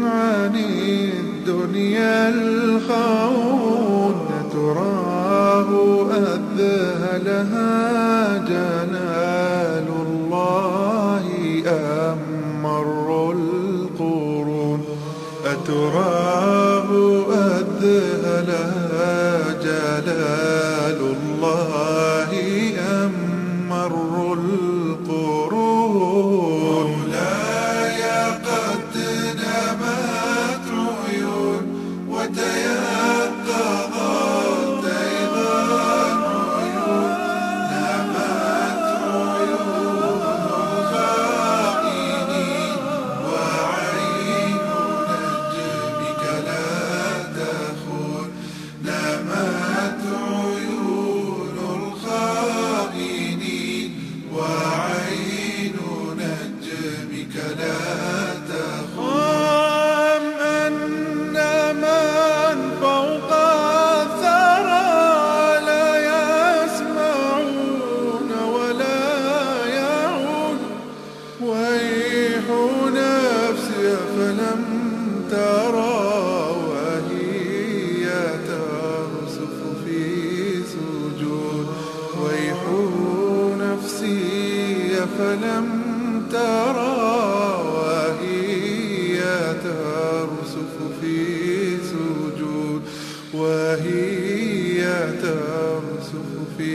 عن الدنيا الخون تراه أذهلها جلال الله أم مر القرون أتراه أذهلها جلال الله أم مر القرون مولاي قد نمت عيون وتيقظت أيضا عيون نمت عيون الخائنين وعين نجمك لا تخون نمت عيون الخائنين وعين نجمك لا تخون أم أن من فوق الثرى لا يسمعون ولا يعون ويح نفسي فلم ترى وهي ترسف في سجود ويح نفسي فلم ترى وهي ترسف في سجود وهي ترسف في